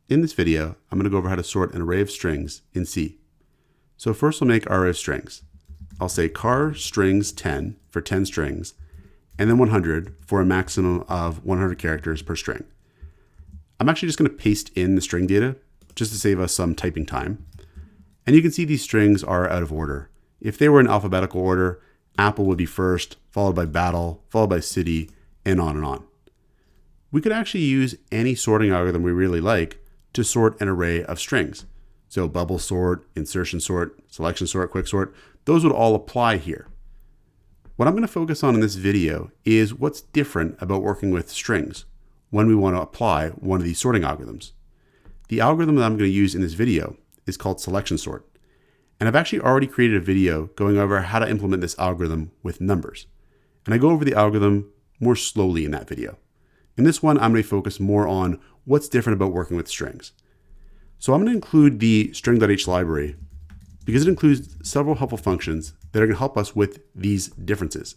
In this video, I'm going to go over how to sort an array of strings in C. So first we'll make our array of strings. I'll say char strings 10 for 10 strings, and then 100 for a maximum of 100 characters per string. I'm actually just going to paste in the string data just to save us some typing time. And you can see these strings are out of order. If they were in alphabetical order, Apple would be first, followed by Battle, followed by City, and on and on. We could actually use any sorting algorithm we really like to sort an array of strings. So bubble sort, insertion sort, selection sort, quick sort, those would all apply here. What I'm going to focus on in this video is what's different about working with strings when we want to apply one of these sorting algorithms. The algorithm that I'm going to use in this video is called selection sort. And I've actually already created a video going over how to implement this algorithm with numbers. And I go over the algorithm more slowly in that video. In this one, I'm going to focus more on what's different about working with strings. So I'm going to include the string.h library because it includes several helpful functions that are going to help us with these differences.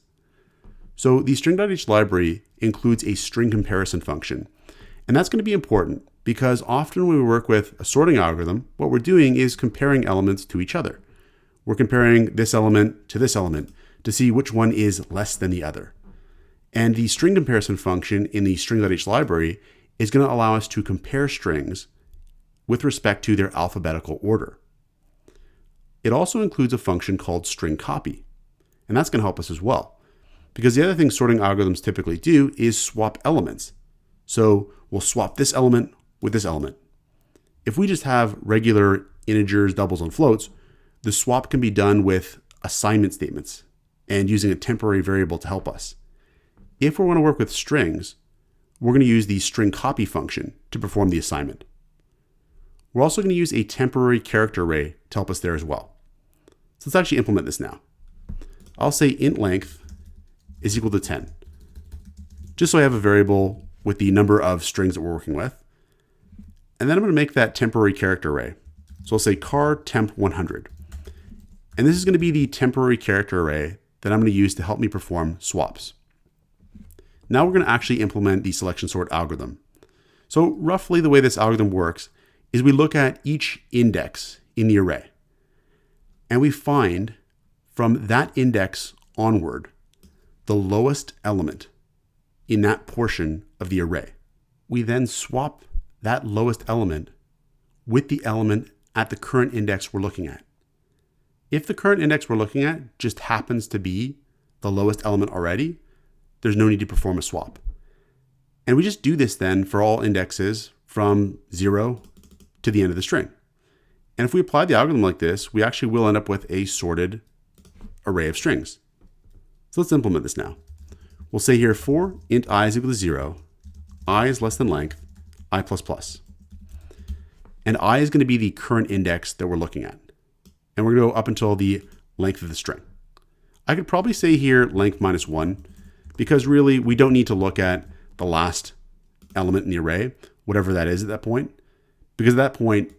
So the string.h library includes a string comparison function. And that's going to be important because often when we work with a sorting algorithm, what we're doing is comparing elements to each other. We're comparing this element to see which one is less than the other. And the string comparison function in the string.h library is going to allow us to compare strings with respect to their alphabetical order. It also includes a function called string copy, and that's going to help us as well. Because the other thing sorting algorithms typically do is swap elements. So we'll swap this element with this element. If we just have regular integers, doubles, and floats, the swap can be done with assignment statements and using a temporary variable to help us. If we want to work with strings, we're going to use the string copy function to perform the assignment. We're also going to use a temporary character array to help us there as well. So let's actually implement this now. I'll say int length is equal to 10, just so I have a variable with the number of strings that we're working with. And then I'm going to make that temporary character array. So I'll say char temp 100. And this is going to be the temporary character array that I'm going to use to help me perform swaps. Now we're going to actually implement the selection sort algorithm. So roughly the way this algorithm works is we look at each index in the array. And we find from that index onward the lowest element in that portion of the array. We then swap that lowest element with the element at the current index we're looking at. If the current index we're looking at just happens to be the lowest element already, there's no need to perform a swap. And we just do this then for all indexes from 0 to the end of the string. And if we apply the algorithm like this, we actually will end up with a sorted array of strings. So let's implement this now. We'll say here for int I is equal to 0, I is less than length, I++. And I is going to be the current index that we're looking at. And we're going to go up until the length of the string. I could probably say here length minus 1, because really we don't need to look at the last element in the array, whatever that is at that point, because at that point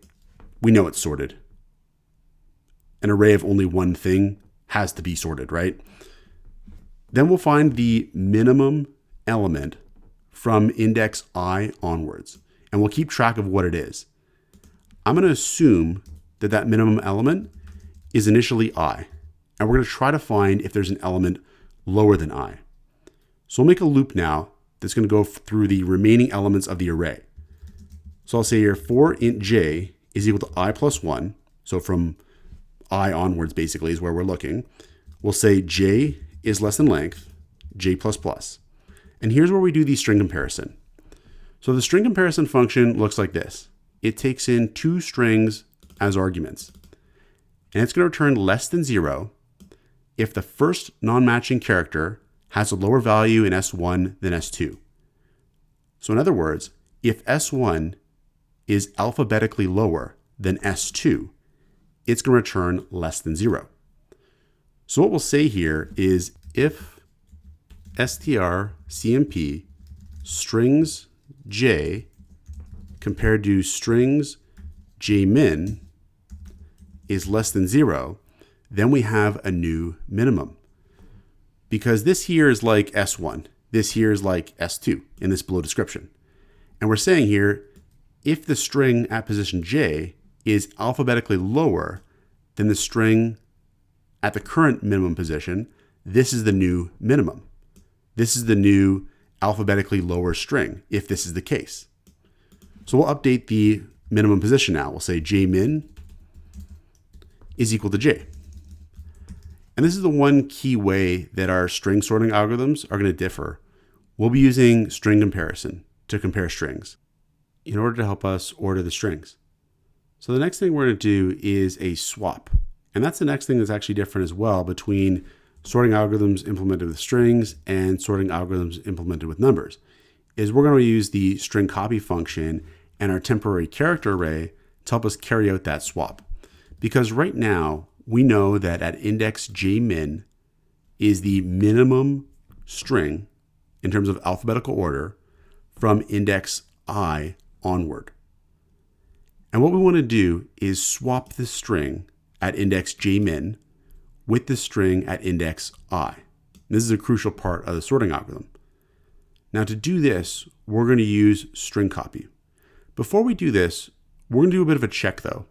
we know it's sorted. An array of only one thing has to be sorted, right? Then we'll find the minimum element from index I onwards, and we'll keep track of what it is. I'm going to assume that that minimum element is initially I, and we're going to try to find if there's an element lower than I. So we'll make a loop now that's going to go through the remaining elements of the array. So I'll say here for int j is equal to I plus 1. So from I onwards basically is where we're looking. We'll say j is less than length, j++. And here's where we do the string comparison. So the string comparison function looks like this. It takes in two strings as arguments. And it's going to return less than 0 if the first non-matching character has a lower value in S1 than S2. So in other words, if S1 is alphabetically lower than S2, it's going to return less than 0. So what we'll say here is if strcmp strings j compared to strings jmin is less than 0, then we have a new minimum. Because this here is like S1, this here is like S2 in this below description. And we're saying here, if the string at position J is alphabetically lower than the string at the current minimum position, this is the new minimum. This is the new alphabetically lower string, if this is the case. So we'll update the minimum position now. We'll say jmin is equal to j. And this is the one key way that our string sorting algorithms are going to differ. We'll be using string comparison to compare strings in order to help us order the strings. So the next thing we're going to do is a swap. And that's the next thing that's actually different as well between sorting algorithms implemented with strings and sorting algorithms implemented with numbers, is we're going to use the string copy function and our temporary character array to help us carry out that swap. Because right now, we know that at index jmin is the minimum string in terms of alphabetical order from index I onward. And what we want to do is swap the string at index jmin with the string at index I. This is a crucial part of the sorting algorithm. Now to do this, we're going to use string copy. Before we do this, we're going to do a bit of a check though.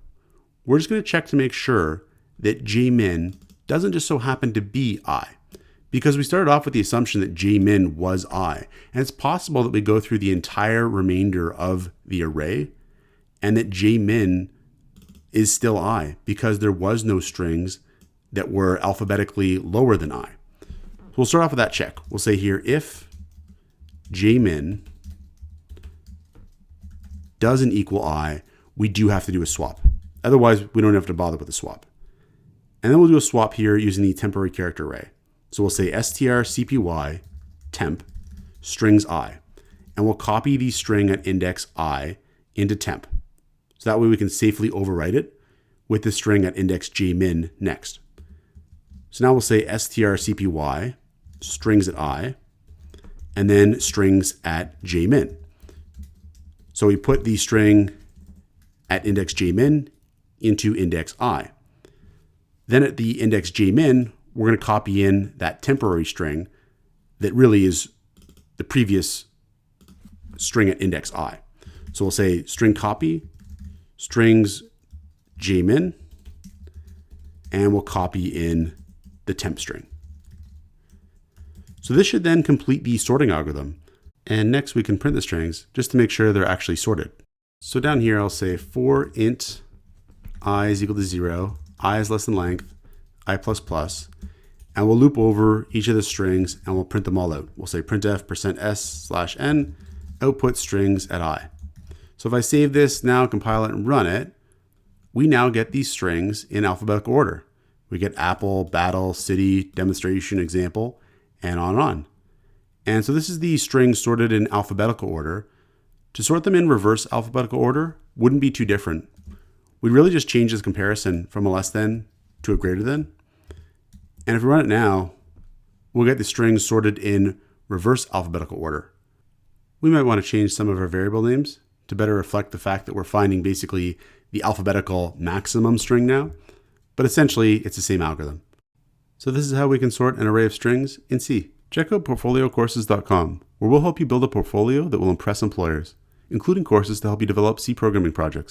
We're just going to check to make sure that jmin doesn't just so happen to be I, because we started off with the assumption that jmin was I, and it's possible that we go through the entire remainder of the array and that jmin is still I because there was no strings that were alphabetically lower than I. So we'll start off with that check. We'll say here, if jmin doesn't equal I, we do have to do a swap. Otherwise, we don't have to bother with the swap. And then we'll do a swap here using the temporary character array. So we'll say strcpy temp strings I, and we'll copy the string at index I into temp. So that way we can safely overwrite it with the string at index jmin next. So now we'll say strcpy strings at I, and then strings at jmin. So we put the string at index jmin into index I. Then at the index jmin, we're going to copy in that temporary string that really is the previous string at index I. So we'll say string copy strings jmin, and we'll copy in the temp string. So this should then complete the sorting algorithm. And next we can print the strings just to make sure they're actually sorted. So down here, I'll say for int I is equal to 0, I is less than length, I++, and we'll loop over each of the strings and we'll print them all out. We'll say printf %s/n output strings at I. So if I save this now, compile it and run it, we now get these strings in alphabetical order. We get apple, battle, city, demonstration, example, and on and on. And so this is the strings sorted in alphabetical order. To sort them in reverse alphabetical order wouldn't be too different. We'd really just change this comparison from a less than to a greater than. And if we run it now, we'll get the strings sorted in reverse alphabetical order. We might want to change some of our variable names to better reflect the fact that we're finding basically the alphabetical maximum string now, but essentially it's the same algorithm. So this is how we can sort an array of strings in C. Check out portfoliocourses.com, where we'll help you build a portfolio that will impress employers, including courses to help you develop C programming projects.